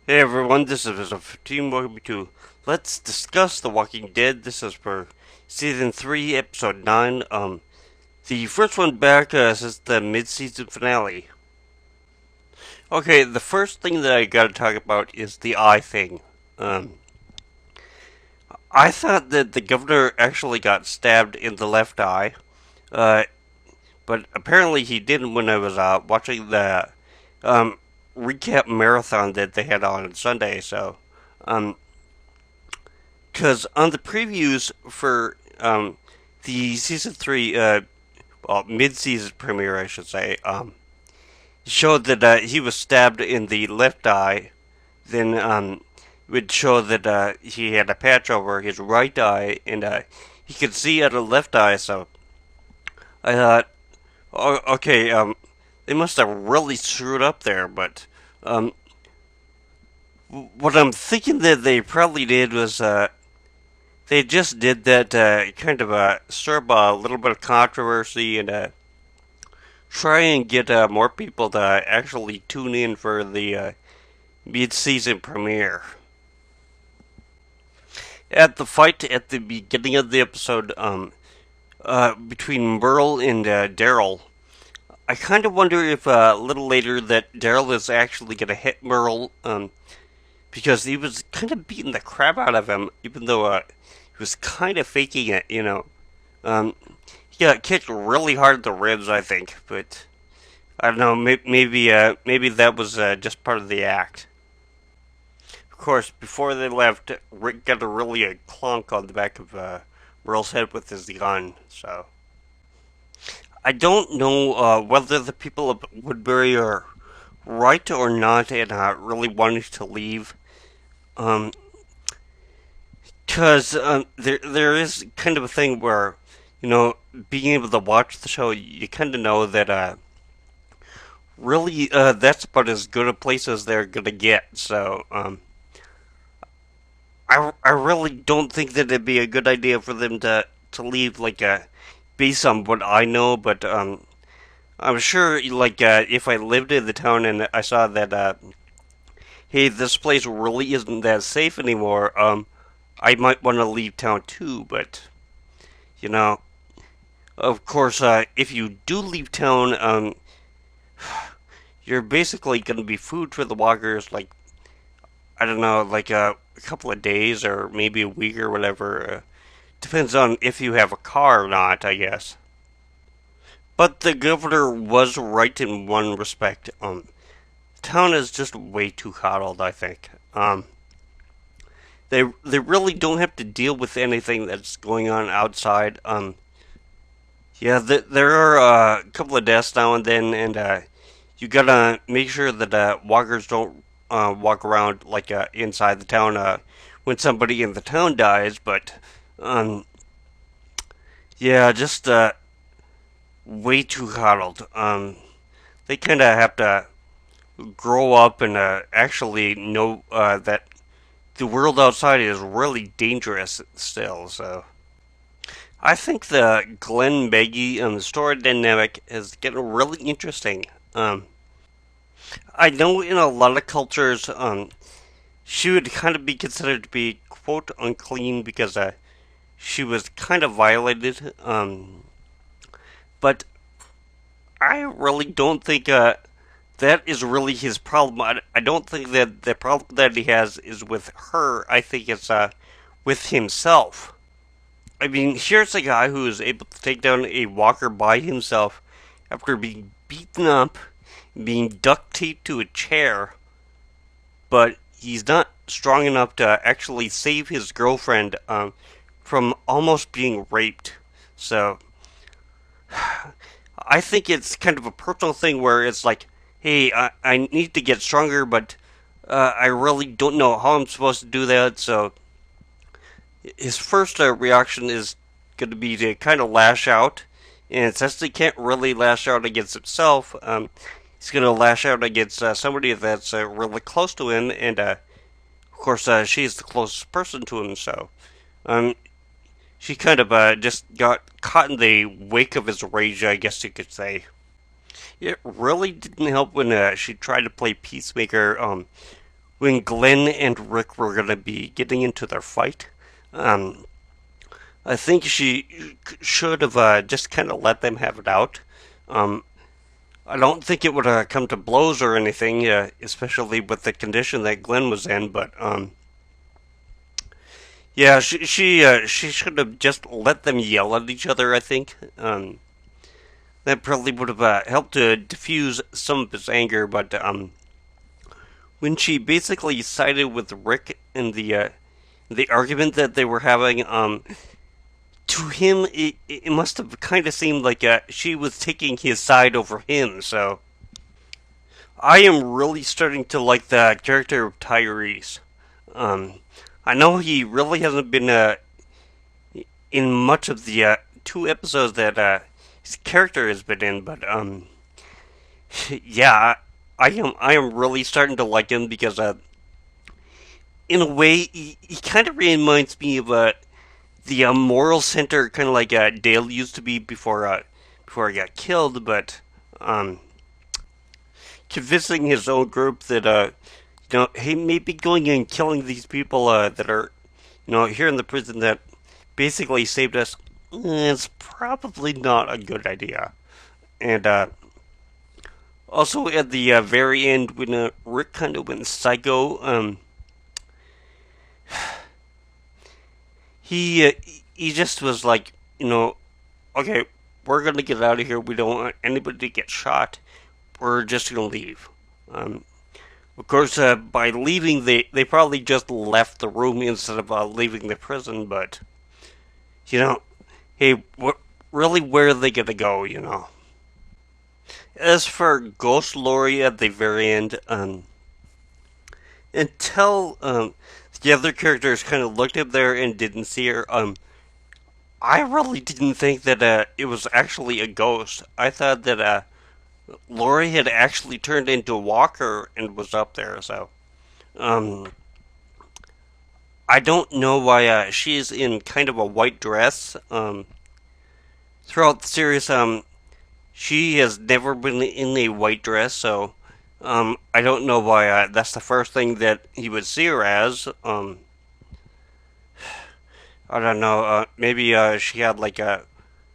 Hey everyone, this is Episode 15. Welcome to Let's Discuss The Walking Dead. This is for Season 3, Episode 9. The first one back since the mid-season finale. Okay, the first thing that I gotta talk about is the eye thing. Um, I thought that the governor actually got stabbed in the left eye, uh, but apparently he didn't when I was watching the um, recap marathon that they had on Sunday, so... Um, Because on the previews for the season three, well, mid-season premiere, I should say, showed that he was stabbed in the left eye. Then would show that he had a patch over his right eye, and he could see out of the left eye. So I thought, oh, okay, they must have really screwed up there. But um, what I'm thinking that they probably did was they just did that kind of stir up a little bit of controversy and try and get more people to actually tune in for the mid-season premiere. At the fight at the beginning of the episode between Merle and Daryl, I kind of wonder if a little later that Daryl is actually going to hit Merle because he was kind of beating the crap out of him, even though he was kind of faking it, you know. Um, he got kicked really hard in the ribs, I think, but I don't know. Maybe that was just part of the act. Of course, before they left, Rick got a clunk on the back of Merle's head with his gun. So I don't know whether the people of Woodbury are right or not, and really wanting to leave. Um, Because there is kind of a thing where, you know, being able to watch the show, you kind of know that really that's about as good a place as they're gonna get. So I really don't think that it'd be a good idea for them to leave like based on what I know. But I'm sure like if I lived in the town and I saw that hey, this place really isn't that safe anymore. I might want to leave town too, but you know, of course, if you do leave town, you're basically going to be food for the walkers. Like I don't know, like a couple of days or maybe a week or whatever. Depends on if you have a car or not, I guess. But the governor was right in one respect. Town is just way too coddled, I think. They really don't have to deal with anything that's going on outside. Yeah, there are a couple of deaths now and then, and you gotta make sure that walkers don't walk around like inside the town when somebody in the town dies. But um, yeah, just way too coddled. They kind of have to grow up and actually know that the world outside is really dangerous still. So I think the Glenn Maggie story dynamic is getting really interesting. Um, I know in a lot of cultures, she would kind of be considered to be quote unclean because she was kind of violated. But I really don't think that is really his problem. I don't think that the problem that he has is with her. I think it's with himself. I mean, here's a guy who is able to take down a walker by himself after being beaten up, being duct taped to a chair, but he's not strong enough to actually save his girlfriend from almost being raped. So, I think it's kind of a personal thing where it's like, hey, I need to get stronger, but I really don't know how I'm supposed to do that. So his first reaction is going to be to kind of lash out, and since he can't really lash out against himself, he's going to lash out against somebody that's really close to him, and of course she's the closest person to him. So um, she kind of just got caught in the wake of his rage, I guess you could say. It really didn't help when she tried to play peacemaker when Glenn and Rick were gonna be getting into their fight. Um, I think she should have just kind of let them have it out. Um, I don't think it would have come to blows or anything, especially with the condition that Glenn was in. But yeah, she should have just let them yell at each other. I think that probably would have helped to diffuse some of his anger. But when she basically sided with Rick in the argument that they were having, to him it must have kind of seemed like she was taking his side over him. So I am really starting to like the character of Tyrese. Um, I know he really hasn't been in much of the two episodes that his character has been in, but yeah, I am really starting to like him because in a way he kind of reminds me of the moral center, kind of like Dale used to be before he got killed, but um, convincing his own group that he may be going and killing these people that are here in the prison that basically saved us. It's probably not a good idea. And also at the very end, when Rick kind of went psycho, he he just was like, okay, we're gonna get out of here. We don't want anybody to get shot. We're just gonna leave. Um, of course, by leaving, they probably just left the room instead of leaving the prison. But you know, hey, really, where are they gonna go? As for Ghost Lori at the very end, until the other characters kind of looked up there and didn't see her, I really didn't think that it was actually a ghost. I thought that Lori had actually turned into a walker and was up there. So, um, I don't know why she's in kind of a white dress. Throughout the series, she has never been in a white dress, so I don't know why that's the first thing that he would see her as. I don't know. Maybe she had like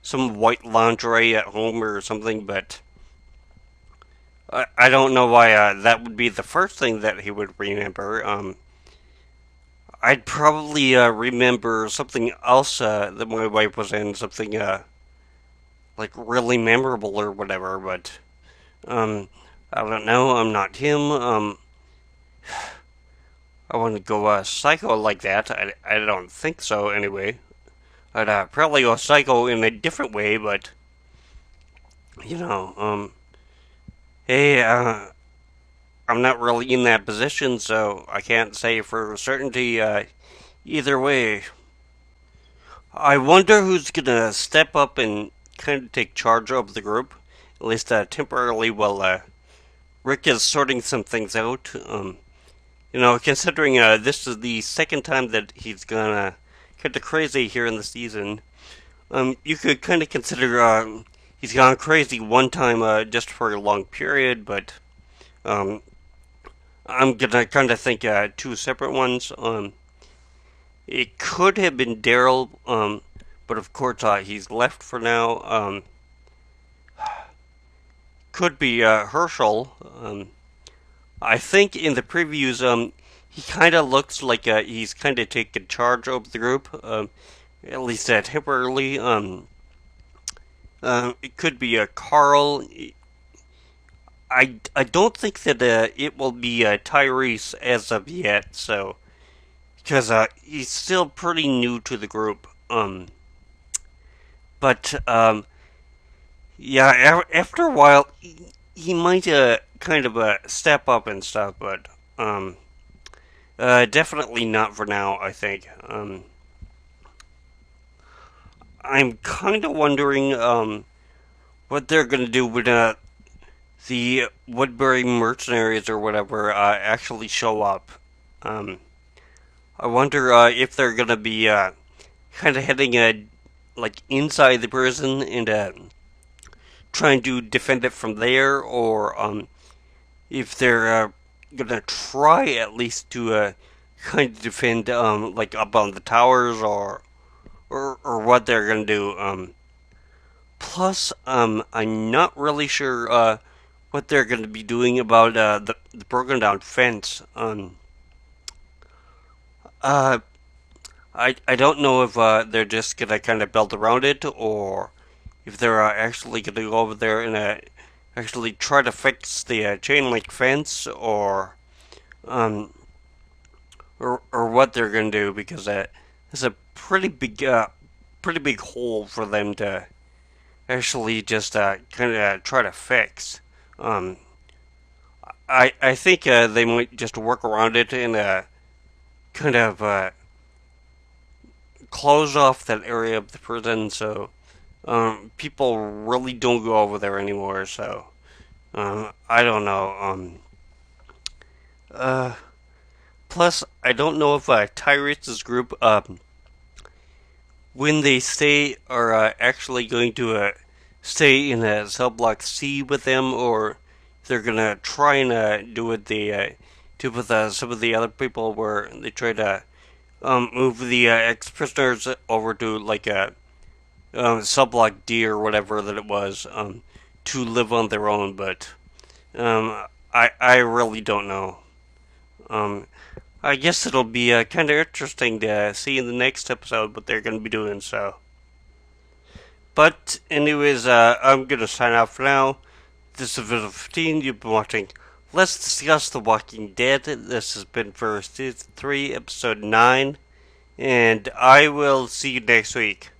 some white lingerie at home or something, but I don't know why that would be the first thing that he would remember. I'd probably remember something else that my wife was in, something like really memorable or whatever, but um, I don't know. I'm not him. I want to go psycho like that. I don't think so anyway. I'd probably go psycho in a different way, but you know, hey, I'm not really in that position, so I can't say for certainty either way. I wonder who's gonna step up and kind of take charge of the group, at least temporarily, while Rick is sorting some things out. Considering this is the second time that he's gone kind of crazy here in the season, you could kind of consider he's gone crazy one time just for a long period, but um, I'm gonna kind of think two separate ones. It could have been Daryl, but of course he's left for now. Could be Herschel. I think in the previews, he kind of looks like he's kind of taken charge of the group, at least temporarily. It could be Carl. I don't think that it will be Tyrese as of yet, so because he's still pretty new to the group. But yeah, after a while, he might kind of step up and stuff, but definitely not for now. I think. I'm kind of wondering what they're gonna do when the Woodbury mercenaries or whatever actually show up. Um, I wonder if they're gonna be kind of heading like inside the prison and trying to defend it from there, or if they're gonna try at least to kind of defend like up on the towers or what they're gonna do. Plus, I'm not really sure what they're gonna be doing about the broken down fence. Uh, I don't know if they're just gonna kind of build around it or if they're actually gonna go over there and actually try to fix the chain link fence um or what they're gonna do because it's a pretty big hole for them to actually just kind of try to fix. Um, I think they might just work around it and kind of close off that area of the prison so people really don't go over there anymore. So I don't know. Uh, Plus, I don't know if Tyrus' group when they stay are actually going to stay in cell block C with them, or if they're gonna try and do what they do with some of the other people, where they try to move the ex-prisoners over to like a cell block D or whatever that it was to live on their own. But I really don't know. Um, I guess it'll be kind of interesting to see in the next episode what they're going to be doing. So, but anyways, I'm gonna sign off for now. This is Visual 15. You've been watching. Let's discuss The Walking Dead. This has been for season 3, episode 9, and I will see you next week.